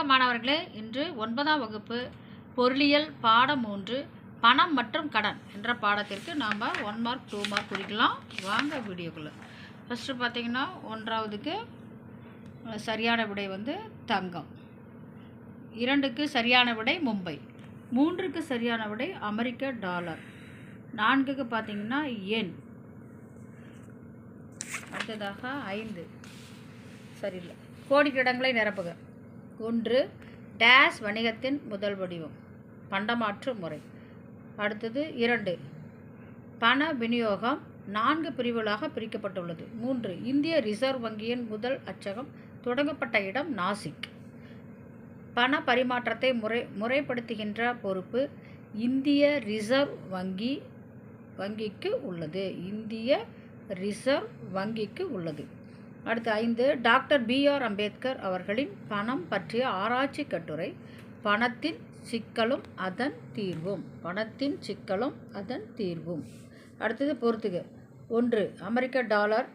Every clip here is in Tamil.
வணக்கம் மாணவர்களே. இன்று 9ஆம் வகுப்பு பொருளியல் பாடம் 3 பணம் மற்றும் கடன் என்ற பாடத்திற்கு நாம் 1 மார்க் 2 மார்க் குறிக்கலாம். வாங்க வீடியோக்குள்ளே. ஃபஸ்ட்டு பார்த்தீங்கன்னா 1ஆவதுக்கு சரியான விடை வந்து தங்கம், 2க்கு சரியான விடை மும்பை, 3க்கு சரியான விடை அமெரிக்க டாலர், 4க்கு பார்த்தீங்கன்னா எண், அடுத்ததாக 5 சரியில்லை. கோடிக்கிடங்களை நிரப்புக. 1 டேஸ் வணிகத்தின் முதல் வடிவம் பண்டமாற்று முறை. அடுத்தது 2 பண விநியோகம் 4 பிரிவுகளாக பிரிக்கப்பட்டுள்ளது. 3 இந்திய ரிசர்வ் வங்கியின் முதல் அச்சகம் தொடங்கப்பட்ட இடம் நாசிக். பண பரிமாற்றத்தை முறைப்படுத்துகின்ற பொறுப்பு இந்திய ரிசர்வ் வங்கிக்கு உள்ளது. இந்திய ரிசர்வ் வங்கிக்கு உள்ளது. அடுத்து 5 டாக்டர் B.R. அம்பேத்கர் அவர்களின் பணம் பற்றிய ஆராய்ச்சி கட்டுரை பணத்தின் சிக்கலும் அதன் தீர்வும். பணத்தின் சிக்கலும் அதன் தீர்வும். அடுத்தது பொறுத்துக. 1 அமெரிக்க டாலர்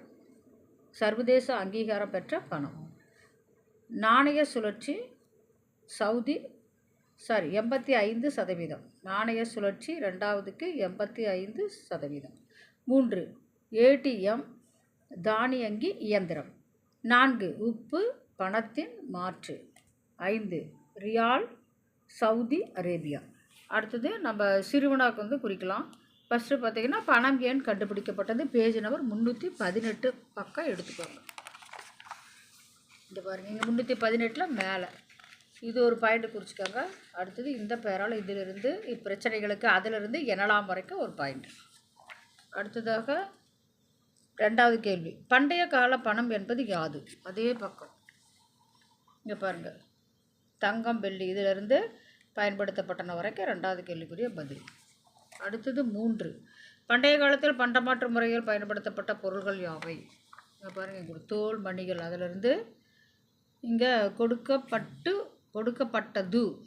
சர்வதேச அங்கீகாரம் பெற்ற பணம். நாணய சுழற்சி 85%. நாணய சுழற்சி 2வதுக்கு 85%. 3 ATM தானியங்கி இயந்திரம். 4 உப்பு பணத்தின் மாற்று. 5 ரியால் சவுதி அரேபியா. அடுத்தது நம்ம சிறுவனாக்கு வந்து குறிக்கலாம். ஃபஸ்ட்டு பார்த்திங்கன்னா பணம் ஏன் கண்டுபிடிக்கப்பட்டது, பேஜ் நம்பர் 318 பக்கம் எடுத்துக்கோங்க. இந்த பாருங்கள், இங்கே 318 மேலே இது ஒரு பாயிண்ட் குறிச்சிக்கோங்க. அடுத்தது இந்த பேரால் இதிலிருந்து இப்பிரச்சனைகளுக்கு அதிலிருந்து எண்ணலாம் வரைக்கும் ஒரு பாயிண்ட். அடுத்ததாக 2வது கேள்வி, பண்டைய கால பணம் என்பது யாது? அதே பக்கம் இங்கே பாருங்கள், தங்கம் வெள்ளி இதிலிருந்து பயன்படுத்தப்பட்டன வரைக்கும் 2வது கேள்விக்குரிய பதில். அடுத்தது 3 பண்டைய காலத்தில் பண்டமாற்று முறையில் பயன்படுத்தப்பட்ட பொருள்கள் யாவை? இங்கே பாருங்கள், இங்கே தோல் மணிகள் அதிலிருந்து இங்கே கொடுக்கப்பட்டது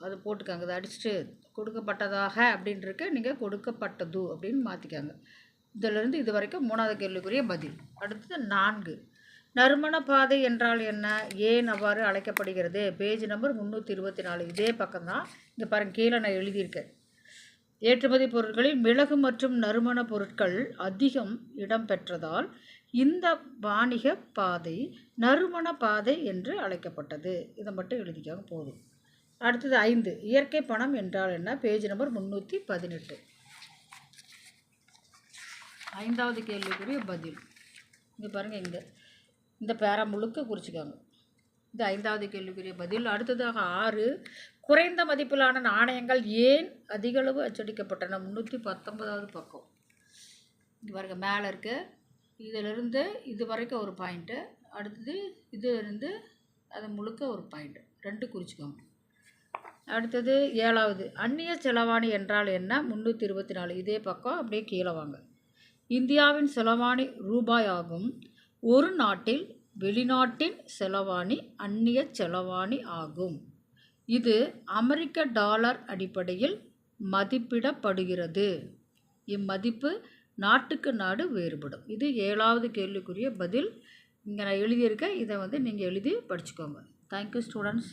அது போட்டுக்காங்க. அதை அடிச்சுட்டு கொடுக்கப்பட்டதாக அப்படின்ட்டுருக்கு, நீங்கள் கொடுக்கப்பட்டது அப்படின்னு மாற்றிக்காங்க. இதிலிருந்து இது வரைக்கும் 3வது கேள்விக்குரிய பதில். அடுத்தது 4 நறுமண பாதை என்றால் என்ன, ஏன் அவ்வாறு அழைக்கப்படுகிறது? பேஜ் நம்பர் 324 இதே பக்கம்தான். இங்கே பாருங்கள், கீழே நான் எழுதியிருக்கேன். ஏற்றுமதி பொருட்களில் மிளகு மற்றும் நறுமண பொருட்கள் அதிகம் இடம் பெற்றதால் இந்த வாணிக பாதை நறுமண பாதை என்று அழைக்கப்பட்டது. இதை மட்டும் எழுதிக்காங்க போதும். அடுத்தது 5 இயற்கை பணம் என்றால் என்ன? பேஜ் நம்பர் 318 5வது கேள்விக்குரிய பதில். இங்கே பாருங்கள், இந்த பேரா முழுக்க குறிச்சிக்காங்க. இது 5வது கேள்விக்குரிய பதில். அடுத்ததாக 6 குறைந்த மதிப்பிலான நாணயங்கள் ஏன் அதிகளவு அச்சடிக்கப்பட்டன? 319வது பக்கம். இங்கே பாருங்கள், மேலே இருக்க இதிலிருந்து இது வரைக்கும் ஒரு பாயிண்ட்டு, அடுத்தது இதிலிருந்து அது முழுக்க ஒரு பாயிண்ட்டு, 2 குறிச்சிக்கோங்க. அடுத்தது 7வது அந்நிய செலவாணி என்றால் என்ன? 324 இதே பக்கம், அப்படியே கீழே வாங்க. இந்தியாவின் செலவாணி ரூபாய் ஆகும். ஒரு நாட்டில் வெளிநாட்டின் செலவாணி அந்நிய செலவாணி ஆகும். இது அமெரிக்க டாலர் அடிப்படையில் மதிப்பிடப்படுகிறது. இம்மதிப்பு நாட்டுக்கு நாடு வேறுபடும். இது 7வது கேள்விக்குரிய பதில். இங்கே நான் எழுதியிருக்கேன், இதை வந்து நீங்கள் எழுதி படிச்சுக்கோங்க. Thank you students.